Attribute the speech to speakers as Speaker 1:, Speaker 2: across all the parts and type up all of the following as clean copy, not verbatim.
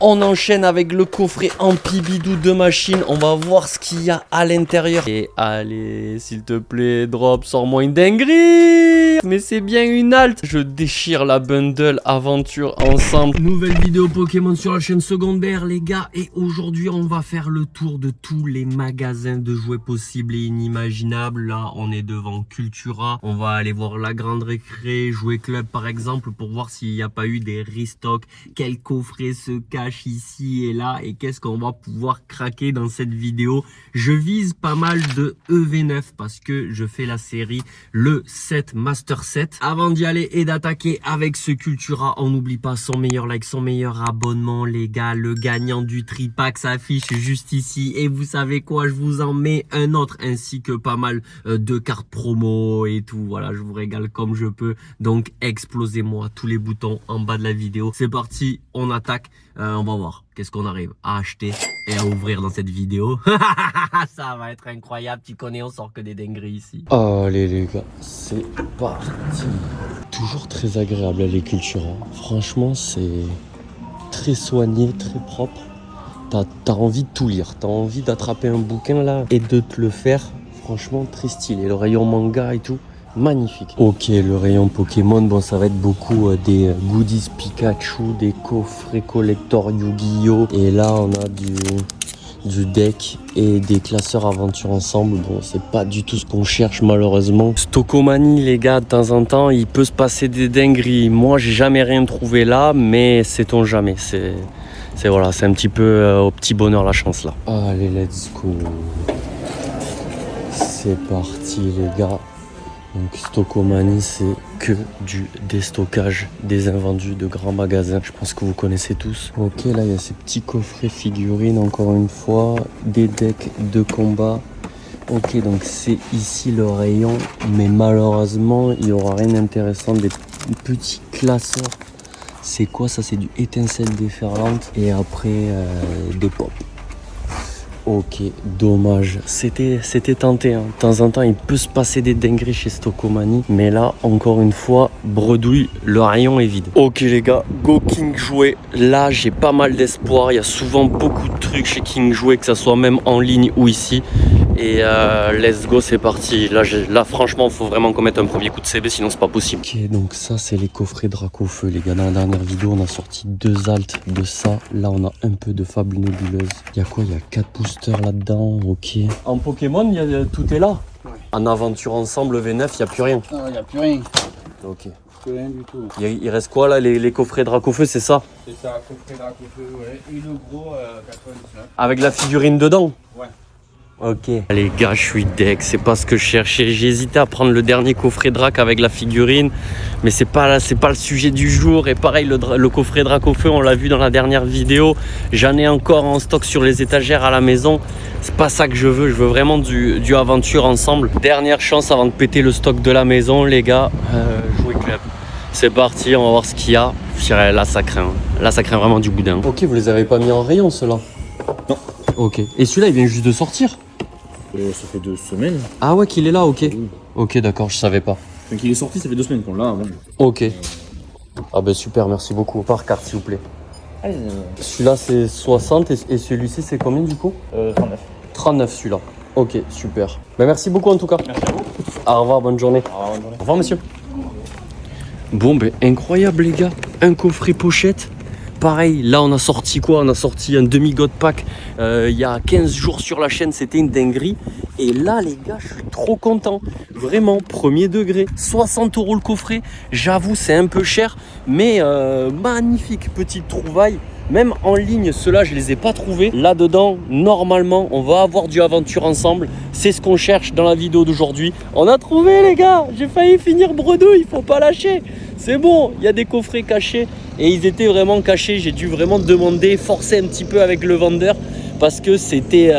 Speaker 1: On enchaîne avec le coffret Ampibidou de machine. On va voir ce qu'il y a à l'intérieur. Et allez, s'il te plaît, drop, sors-moi une dinguerie. Mais c'est bien une halte. Je déchire la bundle aventure ensemble. Nouvelle vidéo Pokémon sur la chaîne secondaire, les gars. Et aujourd'hui, on va faire le tour de tous les magasins de jouets possibles et inimaginables. Là, on est devant Cultura. On va aller voir la Grande Récré, Jouet Club par exemple, pour voir s'il n'y a pas eu des restocks. Quel coffret se cache ici et là et qu'est-ce qu'on va pouvoir craquer dans cette vidéo. Je vise pas mal de EV9 parce que je fais la série le 7 Master 7. Avant d'y aller et d'attaquer avec ce Cultura, on n'oublie pas son meilleur like, son meilleur abonnement, les gars. Le gagnant du tripack s'affiche juste ici et vous savez quoi, je vous en mets un autre ainsi que pas mal de cartes promo et tout. Voilà, je vous régale comme je peux, donc explosez-moi tous les boutons en bas de la vidéo. C'est parti, on attaque. On va voir qu'est-ce qu'on arrive à acheter et à ouvrir dans cette vidéo. Ça va être incroyable, tu connais, on sort que des dingueries ici. Allez les gars, c'est parti. Toujours très agréable les Cultura. Franchement, c'est très soigné, très propre. T'as envie de tout lire, t'as envie d'attraper un bouquin là et de te le faire. Franchement, très stylé. Le rayon manga et tout. Magnifique. Ok, le rayon Pokémon, bon ça va être beaucoup des goodies Pikachu, des coffrets collector Yu-Gi-Oh! Et là on a du deck et des classeurs aventure ensemble. Bon, c'est pas du tout ce qu'on cherche malheureusement. Stockomanie les gars, de temps en temps il peut se passer des dingueries. Moi j'ai jamais rien trouvé là, mais sait-on jamais. C'est voilà, c'est un petit peu au petit bonheur la chance là. Allez, let's go. C'est parti les gars. Donc Stockomanie, c'est que du déstockage des invendus de grands magasins. Je pense que vous connaissez tous. Ok, là il y a ces petits coffrets figurines encore une fois, des decks de combat. Ok, donc c'est ici le rayon, mais malheureusement il n'y aura rien d'intéressant. Des petits classeurs. C'est quoi ça? C'est du étincelle déferlante et après des pop. Ok, dommage. C'était tenté. Hein. De temps en temps, il peut se passer des dingueries chez Stockomanie. Mais là, encore une fois, bredouille, le rayon est vide. Ok les gars, go King Jouet. Là, j'ai pas mal d'espoir. Il y a souvent beaucoup de trucs chez King Jouet, que ça soit même en ligne ou ici. Et let's go, c'est parti. Là franchement, il faut vraiment qu'on mette un premier coup de CB, sinon c'est pas possible. Ok, donc ça, c'est les coffrets Dracofeu. Les gars, dans la dernière vidéo, on a sorti 2 altes de ça. Là, on a un peu de Fable Nébuleuse. Il y a quoi? Il y a 4 boosters là-dedans. Ok. En Pokémon, tout est là. Ouais. En aventure ensemble, V9, il n'y a plus rien.
Speaker 2: Non, il n'y a plus rien.
Speaker 1: Ok.
Speaker 2: Plus rien du tout.
Speaker 1: Il reste quoi là, les coffrets Dracofeu, c'est ça?
Speaker 2: C'est ça, coffret Dracofeu, ouais. Et le gros 99.
Speaker 1: Avec la figurine dedans?
Speaker 2: Ouais.
Speaker 1: Ok. Les gars, je suis deck, c'est pas ce que je cherchais. J'ai hésité à prendre le dernier coffret Drac avec la figurine, mais c'est pas le sujet du jour. Et pareil, le coffret Dracofeu, on l'a vu dans la dernière vidéo. J'en ai encore en stock sur les étagères à la maison. C'est pas ça que je veux vraiment du aventure ensemble. Dernière chance avant de péter le stock de la maison, les gars. Jouet Club. C'est parti, on va voir ce qu'il y a. Là, ça craint. Là, ça craint vraiment du boudin. Ok, vous les avez pas mis en rayon, ceux-là?
Speaker 2: Non.
Speaker 1: Ok. Et celui-là, il vient juste de sortir?
Speaker 2: Ça fait 2 semaines.
Speaker 1: Ah ouais, qu'il est là, ok.
Speaker 2: Oui.
Speaker 1: Ok, d'accord, je savais pas.
Speaker 2: Quand il est sorti, ça fait 2 semaines qu'on l'a. Bon.
Speaker 1: Ok. Ah ben super, merci beaucoup. Par carte, s'il vous plaît.
Speaker 2: Allez,
Speaker 1: Celui-là, c'est 60 et celui-ci, c'est combien du coup?
Speaker 2: 39.
Speaker 1: 39 celui-là. Ok, super. Ben, merci beaucoup en tout cas.
Speaker 2: Merci à vous.
Speaker 1: Au revoir, bonne journée.
Speaker 2: Au revoir, bonne journée.
Speaker 1: Au revoir, monsieur. Bon, ben incroyable les gars. Un coffret pochette. Pareil, là on a sorti quoi? On a sorti un demi-god pack il y a 15 jours sur la chaîne, c'était une dinguerie. Et là les gars, je suis trop content. Vraiment, premier degré. 60 € le coffret. J'avoue, c'est un peu cher, mais magnifique petite trouvaille. Même en ligne, ceux-là, je les ai pas trouvés. Là-dedans, normalement, on va avoir du aventure ensemble. C'est ce qu'on cherche dans la vidéo d'aujourd'hui. On a trouvé les gars. J'ai failli finir bredouille, il faut pas lâcher. C'est bon, il y a des coffrets cachés. Et ils étaient vraiment cachés. J'ai dû vraiment demander, forcer un petit peu avec le vendeur. Parce que c'était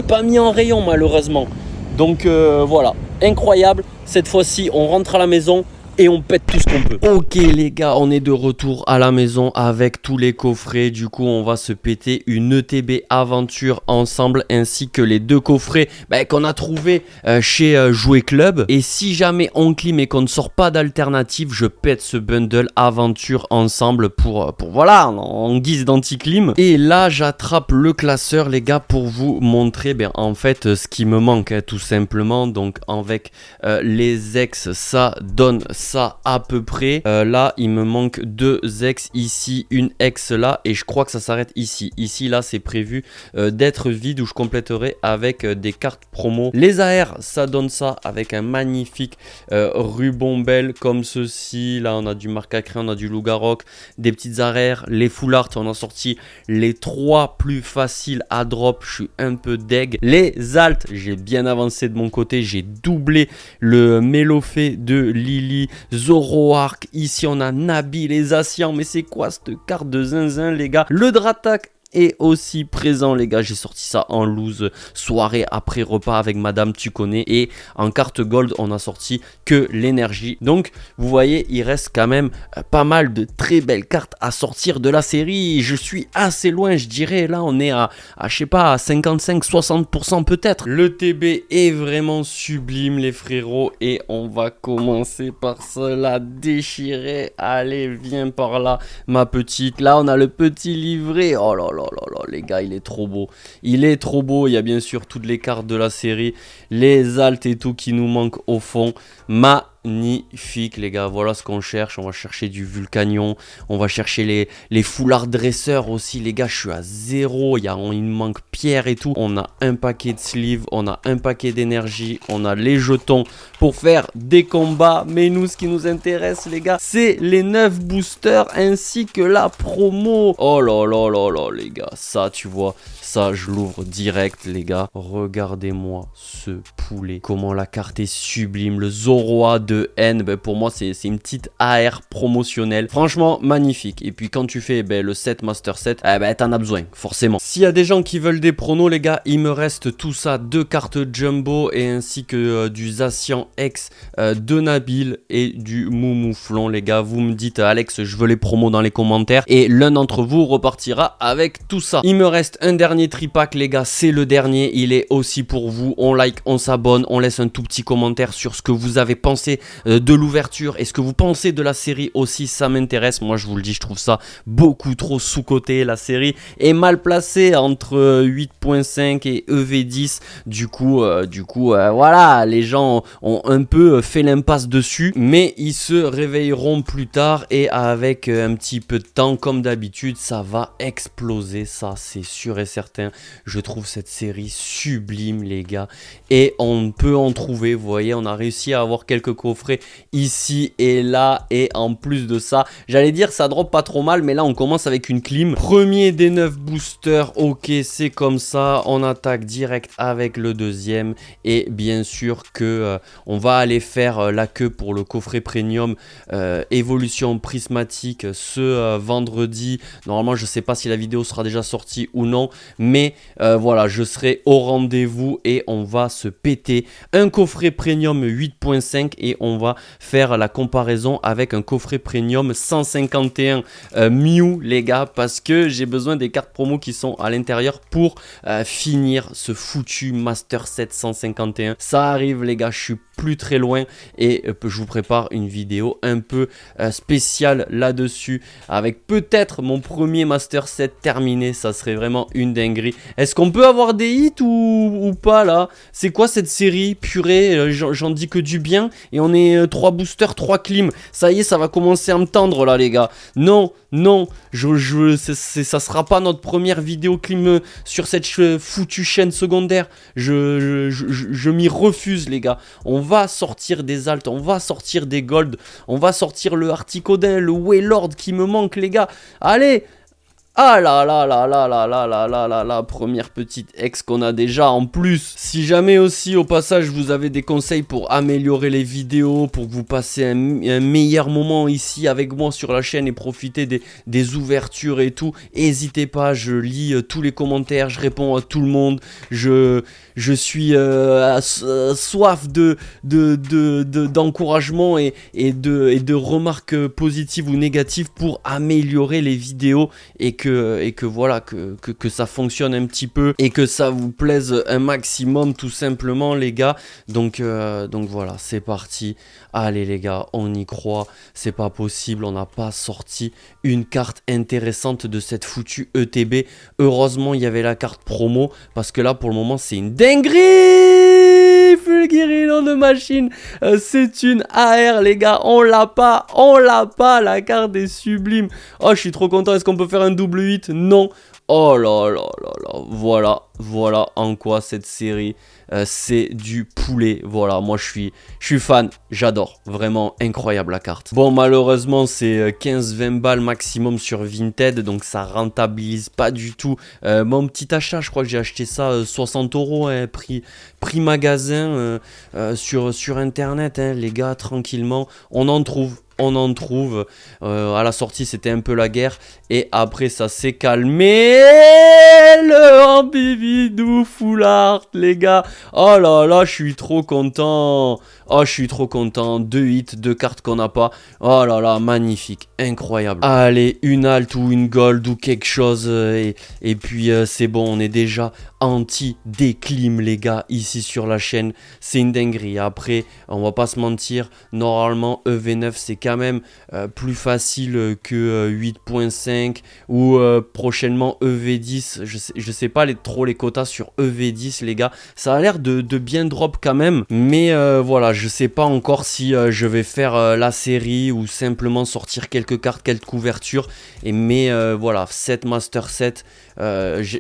Speaker 1: pas mis en rayon malheureusement. Donc voilà, incroyable. Cette fois-ci, on rentre à la maison. et on pète tout ce qu'on peut. Ok les gars, on est de retour à la maison avec tous les coffrets. Du coup, on va se péter une ETB aventure ensemble, ainsi que les 2 coffrets qu'on a trouvé chez Jouet Club. Et si jamais on clim et qu'on ne sort pas d'alternative, je pète ce bundle aventure ensemble pour voilà, en guise d'anti-clim. Et là, j'attrape le classeur les gars pour vous montrer en fait ce qui me manque tout simplement. Donc avec les ex, ça donne ça à peu près. Là, il me manque 2 ex ici, une ex là, et je crois que ça s'arrête ici. Ici, là, c'est prévu d'être vide, où je compléterai avec des cartes promo. Les AR, ça donne ça avec un magnifique ruban belle comme ceci. Là, on a du marque à crayon, on a du loup-garou, des petites arrières, les full art. On a sorti les 3 plus faciles à drop. Je suis un peu deg. Les alt, j'ai bien avancé de mon côté. J'ai doublé le Mélofée de Lily. Zoroark, ici on a Nabi les Asians, mais c'est quoi cette carte de zinzin les gars? Le Dratak est aussi présent les gars, j'ai sorti ça en loose, soirée après repas avec madame tu connais. Et en carte gold on a sorti que l'énergie. Donc vous voyez, il reste quand même pas mal de très belles cartes à sortir de la série. Je suis assez loin, je dirais. Là on est à je sais pas, à 55-60% peut-être. Le TB est vraiment sublime les frérots, et on va commencer par cela déchirer. Allez, viens par là ma petite. Là on a le petit livret. Oh là là là là, les gars, il est trop beau. Il est trop beau. Il y a bien sûr toutes les cartes de la série, les alts et tout qui nous manquent au fond. Magnifique les gars, voilà ce qu'on cherche. On va chercher du Vulcanion, on va chercher les foulards dresseurs aussi les gars. Je suis à 0, il me manque pierre et tout. On a un paquet de sleeves, on a un paquet d'énergie, on a les jetons pour faire des combats. Mais nous, ce qui nous intéresse les gars, c'est les 9 boosters ainsi que la promo. Oh là là là là les gars, ça tu vois, ça je l'ouvre direct les gars. Regardez-moi ce poulet, comment la carte est sublime. Le Zoroa de N, pour moi c'est une petite AR promotionnelle. Franchement magnifique. Et puis quand tu fais le set Master Set, t'en as besoin forcément. S'il y a des gens qui veulent des pronos les gars, il me reste tout ça, 2 cartes Jumbo et ainsi que du Zacian X, de Nabil et du Moumouflon les gars. Vous me dites Alex, je veux les promos dans les commentaires, et l'un d'entre vous repartira avec tout ça. Il me reste un dernier tripack les gars, c'est le dernier, il est aussi pour vous. On like, on s'abonne, on laisse un tout petit commentaire sur ce que vous avez pensé de l'ouverture et ce que vous pensez de la série aussi, ça m'intéresse. Moi je vous le dis, je trouve ça beaucoup trop sous-coté. La série est mal placée entre 8.5 et EV10. Du coup, voilà, les gens ont un peu fait l'impasse dessus, mais ils se réveilleront plus tard, et avec un petit peu de temps, comme d'habitude, ça va exploser, ça c'est sûr et certain. Je trouve cette série sublime les gars, et on peut en trouver, vous voyez, on a réussi à avoir quelques coffrets ici et là, et en plus de ça, j'allais dire ça drop pas trop mal, mais là on commence avec une clim. Premier des 9 boosters, ok, c'est comme ça, on attaque direct avec le deuxième, et bien sûr que on va aller faire la queue pour le coffret premium évolution prismatique ce vendredi. Normalement je sais pas si la vidéo sera déjà sortie ou non, mais voilà, je serai au rendez-vous et on va se péter un coffret premium 8.5, et on va faire la comparaison avec un coffret premium 151 Mew les gars, parce que j'ai besoin des cartes promo qui sont à l'intérieur pour finir ce foutu Master 751. Ça arrive les gars, je suis plus très loin, et je vous prépare une vidéo un peu spéciale là-dessus, avec peut-être mon premier Master 7 terminé. Ça serait vraiment une dinguerie. Est-ce qu'on peut avoir des hits ou pas là? C'est quoi cette série? Purée, j'en dis que du bien, et on est 3 boosters, 3 clims. Ça y est, ça va commencer à me tendre là les gars. Non, non, ça sera pas notre première vidéo clim sur cette foutue chaîne secondaire. Je m'y refuse les gars. On va sortir des alts, on va sortir des golds, on va sortir le Articodin, le Waylord qui me manque les gars. Allez, Ah là là là là là là là là là là, première petite ex qu'on a déjà en plus. Si jamais aussi au passage vous avez des conseils pour améliorer les vidéos, pour que vous passez un meilleur moment ici avec moi sur la chaîne et profiter des ouvertures et tout, n'hésitez pas, je lis tous les commentaires, je réponds à tout le monde, je suis soif d'encouragement et de remarques positives ou négatives pour améliorer les vidéos et que voilà, que ça fonctionne un petit peu et que ça vous plaise un maximum tout simplement les gars. Donc voilà, c'est parti. Allez les gars, on y croit, c'est pas possible, on n'a pas sorti une carte intéressante de cette foutue ETB. Heureusement il y avait la carte promo parce que là pour le moment c'est une dinguerie. Fulgurino de machine, c'est une AR les gars, on l'a pas, la carte est sublime. Oh je suis trop content, est-ce qu'on peut faire un double 8? Non. Oh là là là là, voilà en quoi cette série c'est du poulet. Voilà, moi je suis fan, j'adore, vraiment incroyable la carte. Bon malheureusement c'est 15-20 balles maximum sur Vinted, donc ça rentabilise pas du tout mon petit achat. Je crois que j'ai acheté ça 60 €, hein, prix magasin sur internet, hein, les gars, tranquillement, on en trouve. À la sortie c'était un peu la guerre et après ça s'est calmé. Le Ambibidou full art les gars, oh là là je suis trop content. Oh je suis trop content, 2 hits, 2 cartes qu'on n'a pas. Oh là là, magnifique, incroyable. Allez, une alt ou une gold ou quelque chose et puis c'est bon, on est déjà anti-déclim les gars ici sur la chaîne. C'est une dinguerie. Après on va pas se mentir, normalement EV9 c'est quand même plus facile que 8.5 ou prochainement EV10. Je sais pas trop les quotas sur EV10 les gars, ça a l'air de bien drop quand même, mais voilà, je sais pas encore si je vais faire la série ou simplement sortir quelques cartes, quelques couvertures, mais voilà, 7 Master 7,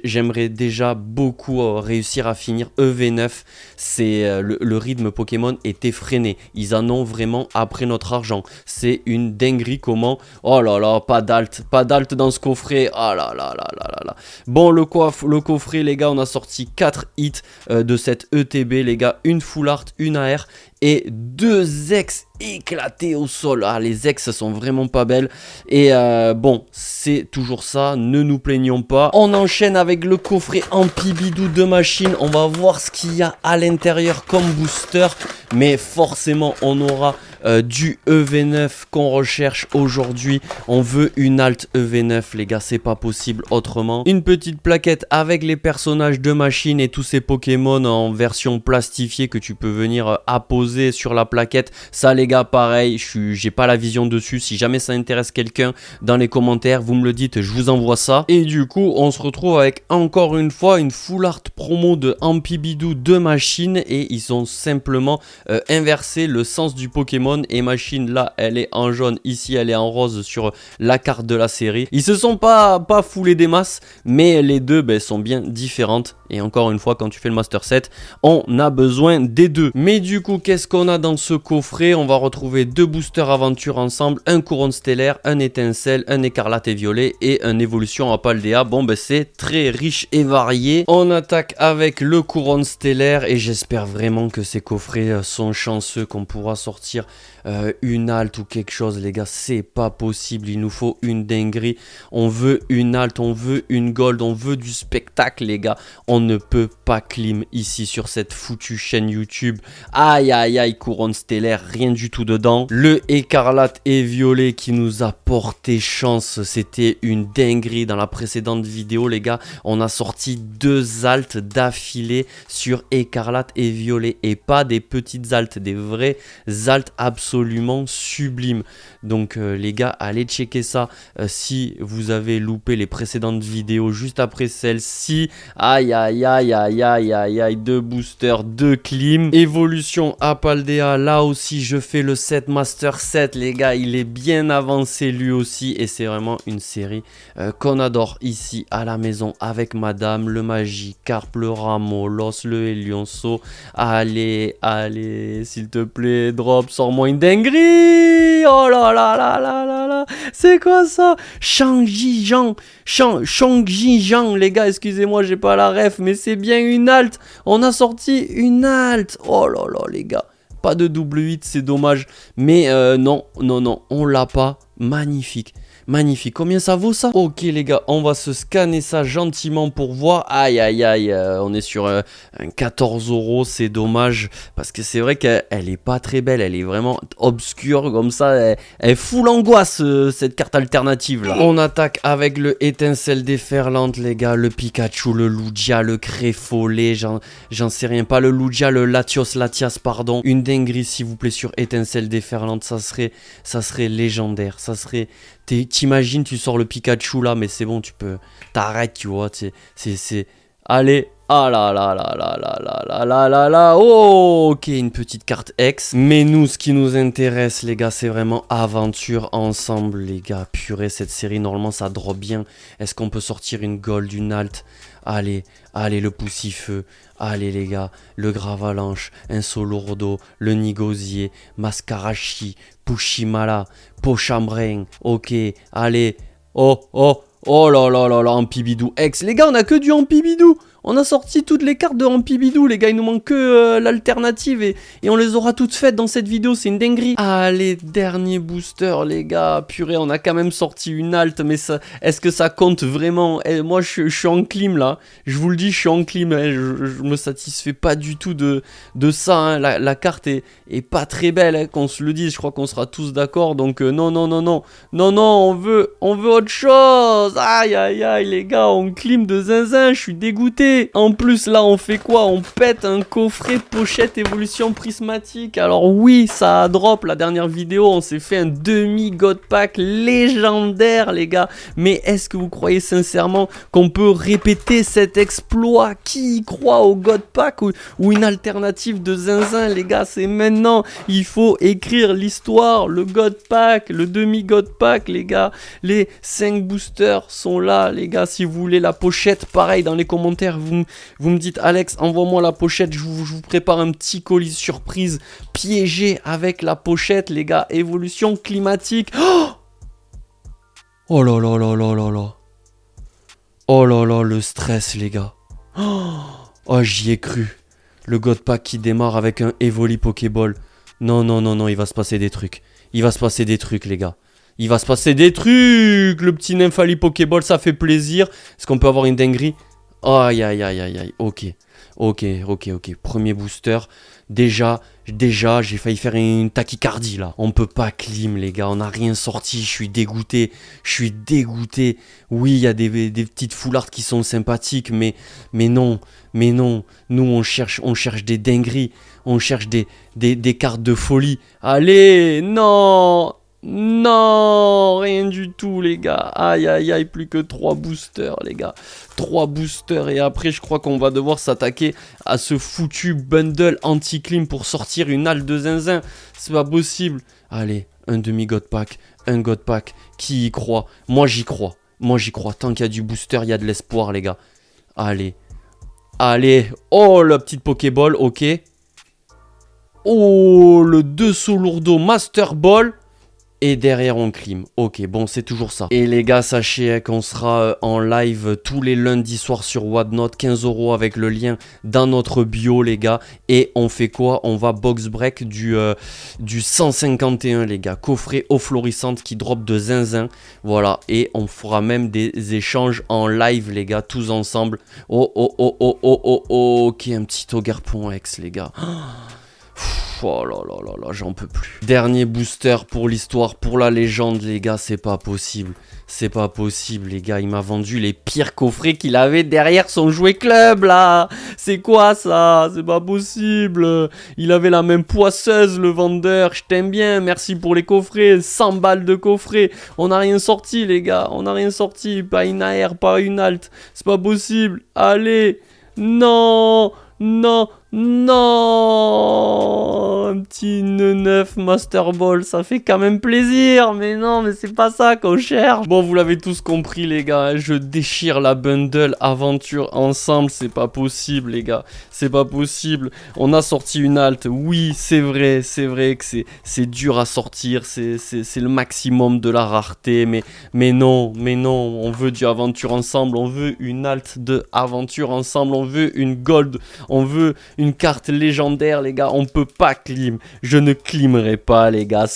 Speaker 1: j'aimerais déjà beaucoup réussir à finir EV9. C'est le rythme Pokémon est effréné, ils en ont vraiment après notre argent, c'est une dinguerie comment. Oh là là, pas d'alt dans ce coffret. Oh là là là là là là. Bon le coffret les gars, on a sorti 4 hits de cette ETB les gars, une full art, une AR et 2 ex éclatés au sol. Ah, les ex sont vraiment pas belles. Et bon, c'est toujours ça, ne nous plaignons pas. On enchaîne avec le coffret Ampibidou de machine. On va voir ce qu'il y a à l'intérieur comme booster. Mais forcément, on aura du EV9 qu'on recherche aujourd'hui. On veut une alt EV9 les gars, c'est pas possible autrement. Une petite plaquette avec les personnages de machine et tous ces Pokémon en version plastifiée que tu peux venir apposer sur la plaquette. Ça les gars, pareil, j'ai pas la vision dessus. Si jamais ça intéresse quelqu'un, dans les commentaires vous me le dites, je vous envoie ça. Et du coup on se retrouve avec encore une fois une full art promo de Ampibidou de machine et ils ont simplement inversé le sens du Pokémon. Et machine là elle est en jaune, ici elle est en rose sur la carte de la série. Ils se sont pas foulés des masses, mais les deux sont bien différentes. Et encore une fois, quand tu fais le Master 7, on a besoin des deux. Mais du coup, qu'est-ce qu'on a dans ce coffret? On va retrouver 2 boosters aventure ensemble, un couronne stellaire, un étincelle, un écarlate et violet et un évolution à Paldea. Bon, c'est très riche et varié. On attaque avec le couronne stellaire et j'espère vraiment que ces coffrets sont chanceux, qu'on pourra sortir une alt ou quelque chose les gars. C'est pas possible, il nous faut une dinguerie. On veut une alt, on veut une gold, on veut du spectacle les gars. On ne peut pas clim ici sur cette foutue chaîne YouTube. Aïe aïe aïe, couronne stellaire, rien du tout dedans. Le écarlate et violet qui nous a porté chance, c'était une dinguerie dans la précédente vidéo les gars. On a sorti 2 altes d'affilée sur écarlate et violet et pas des petites altes, des vraies altes absolument sublimes. Donc les gars, allez checker ça si vous avez loupé les précédentes vidéos juste après celle-ci. Aïe aïe aïe aïe aïe aïe aïe, 2 boosters, 2 clim. Évolution à Paldea, là aussi je fais le 7 Master 7 les gars, il est bien avancé lui aussi et c'est vraiment une série qu'on adore ici à la maison avec madame, le Magikarp, le Rameau, l'os, le Hélionceau. Allez, allez, s'il te plaît, drop, sors sors-moi une dinguerie. Oh là là là là là là. C'est quoi ça? Shang-Chi Shang, les gars, excusez-moi, j'ai pas la ref, mais c'est bien une halte. On a sorti une halte. Oh là là, les gars. Pas de double 8, c'est dommage. Mais non, on l'a pas. Magnifique. Magnifique. Combien ça vaut ça? Ok les gars, on va se scanner ça gentiment pour voir. Aïe aïe aïe, on est sur un 14 €, c'est dommage. Parce que c'est vrai qu'elle est pas très belle, elle est vraiment obscure comme ça. Elle est full angoisse cette carte alternative là. On attaque avec le étincelle déferlante les gars. Le Pikachu, le Lugia, le Créfollet, j'en sais rien. Pas le Lugia, le Latias pardon. Une dinguerie s'il vous plaît sur étincelle déferlante, ça serait légendaire. Ça serait... T'imagines, tu sors le Pikachu là, mais c'est bon, tu peux... T'arrêtes, tu vois, c'est... Allez, ah là là là là là là là là là là, oh, ok, une petite carte X. Mais nous, ce qui nous intéresse, les gars, c'est vraiment aventure ensemble, les gars. Purée, cette série, normalement, ça drop bien. Est-ce qu'on peut sortir une gold, une alt? Allez, allez, le poussifeu. Allez, les gars, le Gravalanche, un Solourdo, le Nigosier, Mascarachi, Pushimala, Pochambrin. Ok, allez. Oh, oh, oh là là là là, Ampibidou X. Les gars, on a que du Ampibidou. On a sorti toutes les cartes de Ampibidou, les gars, il nous manque que l'alternative et on les aura toutes faites dans cette vidéo, c'est une dinguerie. Allez, dernier booster, les gars, purée, on a quand même sorti une alt, mais ça, est-ce que ça compte vraiment? Moi, je suis en clim, là, je vous le dis, je suis en clim, je me satisfais pas du tout de ça, hein. La carte est pas très belle, hein, qu'on se le dise, je crois qu'on sera tous d'accord, donc non, on veut autre chose. Aïe, aïe, aïe, les gars, on clim de zinzin, je suis dégoûté. En plus là on fait quoi? On pète un coffret pochette évolution prismatique. Alors oui, ça a drop la dernière vidéo, on s'est fait un demi god pack légendaire les gars. Mais est-ce que vous croyez sincèrement qu'on peut répéter cet exploit? Qui y croit au god pack ou une alternative de zinzin les gars? C'est maintenant, il faut écrire l'histoire. Le god pack, le demi god pack les gars. Les 5 boosters sont là les gars. Si vous voulez la pochette, pareil dans les commentaires vous me dites Alex, envoie-moi la pochette, je vous prépare un petit colis surprise piégé avec la pochette les gars. Évolution climatique. Oh là là là là là là. Oh là là, le stress les gars. Oh, j'y ai cru. Le god pack qui démarre avec un Evoli Pokéball. Non, il va se passer des trucs. Il va se passer des trucs les gars. Il va se passer des trucs. Le petit Nymphali Pokéball, ça fait plaisir. Est-ce qu'on peut avoir une dinguerie? Aïe, aïe, aïe, aïe, aïe, ok, premier booster, déjà, j'ai failli faire une tachycardie, là, on peut pas clim, les gars, on n'a rien sorti, je suis dégoûté, oui, il y a des petites foulards qui sont sympathiques, mais non, nous, on cherche des dingueries, on cherche des cartes de folie, allez, non, rien du tout les gars. Aïe aïe aïe, plus que 3 boosters les gars. 3 boosters et après je crois qu'on va devoir s'attaquer à ce foutu bundle anti-clim pour sortir une halle de zinzin. C'est pas possible. Allez, un demi god pack, un god pack. Qui y croit? Moi j'y crois. Tant qu'il y a du booster, il y a de l'espoir les gars. Allez. Oh la petite Pokéball, ok. Oh le 2 Solourdo Master Ball. Et derrière on clim. Ok, bon c'est toujours ça. Et les gars, sachez qu'on sera en live tous les lundis soirs sur Whatnot. 15 € avec le lien dans notre bio les gars. Et on fait quoi? On va box break du 151 les gars. Coffret eau florissante qui drop de zinzin. Voilà. Et on fera même des échanges en live les gars. Tous ensemble. Oh. Ok, un petit Ogerpon X les gars. Oh là là là là, j'en peux plus. Dernier booster pour l'histoire, pour la légende, les gars, c'est pas possible. Les gars, il m'a vendu les pires coffrets qu'il avait derrière son jouet club, là. C'est quoi, ça? C'est pas possible. Il avait la même poisseuse, le vendeur. Je t'aime bien, merci pour les coffrets. 100 balles de coffrets. On n'a rien sorti, les gars. Pas une AR, pas une alt. C'est pas possible. Allez. Non. Non, un petit neuf Master Ball, ça fait quand même plaisir. Mais non, mais c'est pas ça qu'on cherche. Bon, vous l'avez tous compris, les gars. Hein, je déchire la bundle aventure ensemble. C'est pas possible, les gars. C'est pas possible. On a sorti une halte. Oui, c'est vrai que c'est dur à sortir. C'est le maximum de la rareté. Mais non. On veut du aventure ensemble. On veut une halte de aventure ensemble. On veut une gold. On veut une carte légendaire, les gars. On peut pas clim. Je ne climerai pas, les gars.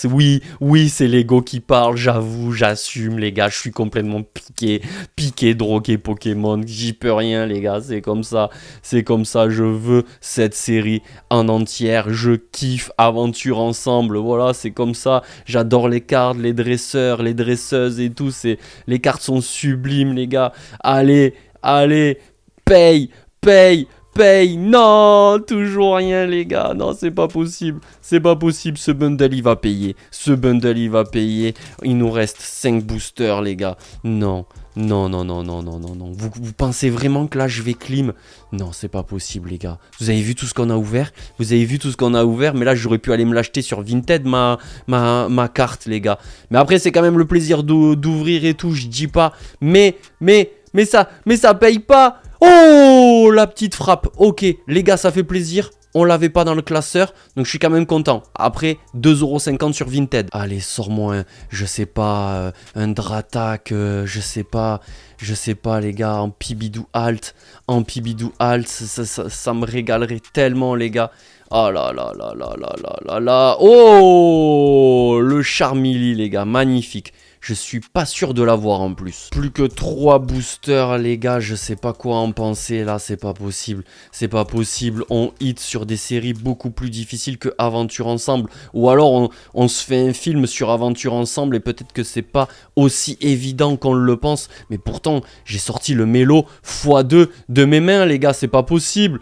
Speaker 1: Oui, c'est l'ego qui parle. J'avoue, j'assume, les gars. Je suis complètement piqué, drogué Pokémon. J'y peux rien, les gars. C'est comme ça. Je veux cette série en entière. Je kiffe aventure ensemble. Voilà, c'est comme ça. J'adore les cartes, les dresseurs, les dresseuses et tout. Les cartes sont sublimes, les gars. Allez, paye. Non, toujours rien, les gars. Non, c'est pas possible. Ce bundle, il va payer. Il nous reste 5 boosters, les gars. Non. Vous pensez vraiment que là, je vais clim? Non, c'est pas possible, les gars. Vous avez vu tout ce qu'on a ouvert? Mais là, j'aurais pu aller me l'acheter sur Vinted, ma carte, les gars. Mais après, c'est quand même le plaisir d'ouvrir et tout, je dis pas. Mais ça paye pas. Oh, la petite frappe. Ok, les gars, ça fait plaisir. On l'avait pas dans le classeur, donc je suis quand même content. Après, 2,50€ sur Vinted. Allez, sors-moi un Dratak, je sais pas, les gars, en Pibidou Alt, ça me régalerait tellement, les gars. Oh là. Oh, le Charmilly, les gars, magnifique. Je suis pas sûr de l'avoir en plus. Plus que 3 boosters, les gars. Je sais pas quoi en penser là. C'est pas possible. On hit sur des séries beaucoup plus difficiles que Aventure Ensemble. Ou alors on se fait un film sur Aventure Ensemble et peut-être que c'est pas aussi évident qu'on le pense. Mais pourtant, j'ai sorti le mélo x2 de mes mains, les gars. C'est pas possible.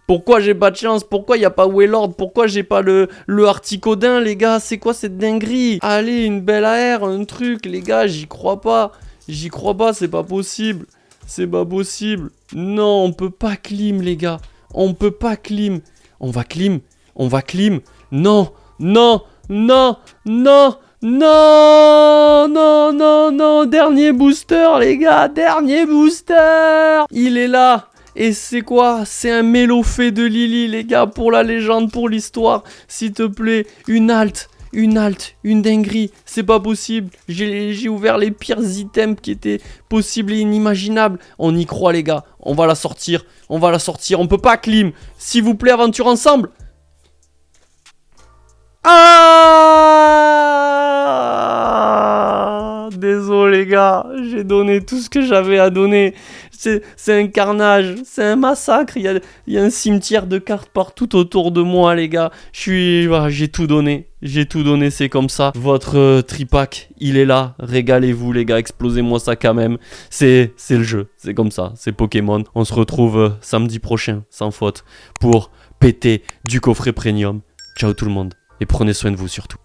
Speaker 1: Pourquoi j'ai pas de chance? Pourquoi y a pas Wailord? Pourquoi j'ai pas le Articodin, les gars? C'est quoi cette dinguerie? Allez, une belle AR, un truc, les gars, j'y crois pas, c'est pas possible. Non, on peut pas clim, les gars. On va clim. Non. Dernier booster, les gars, il est là. Et c'est quoi? C'est un mélofait de Lily, les gars, pour la légende, pour l'histoire. S'il te plaît, une halte, une dinguerie. C'est pas possible. J'ai ouvert les pires items qui étaient possibles et inimaginables. On y croit, les gars. On va la sortir. On peut pas clim. S'il vous plaît, aventure ensemble. Ah! Désolé, les gars. J'ai donné tout ce que j'avais à donner. C'est un carnage, c'est un massacre. Il y a un cimetière de cartes partout autour de moi, les gars. J'ai tout donné, c'est comme ça. Votre tripack, il est là. Régalez-vous, les gars, explosez-moi ça quand même. C'est le jeu, c'est comme ça, c'est Pokémon. On se retrouve samedi prochain, sans faute, pour péter du coffret premium. Ciao tout le monde, et prenez soin de vous surtout.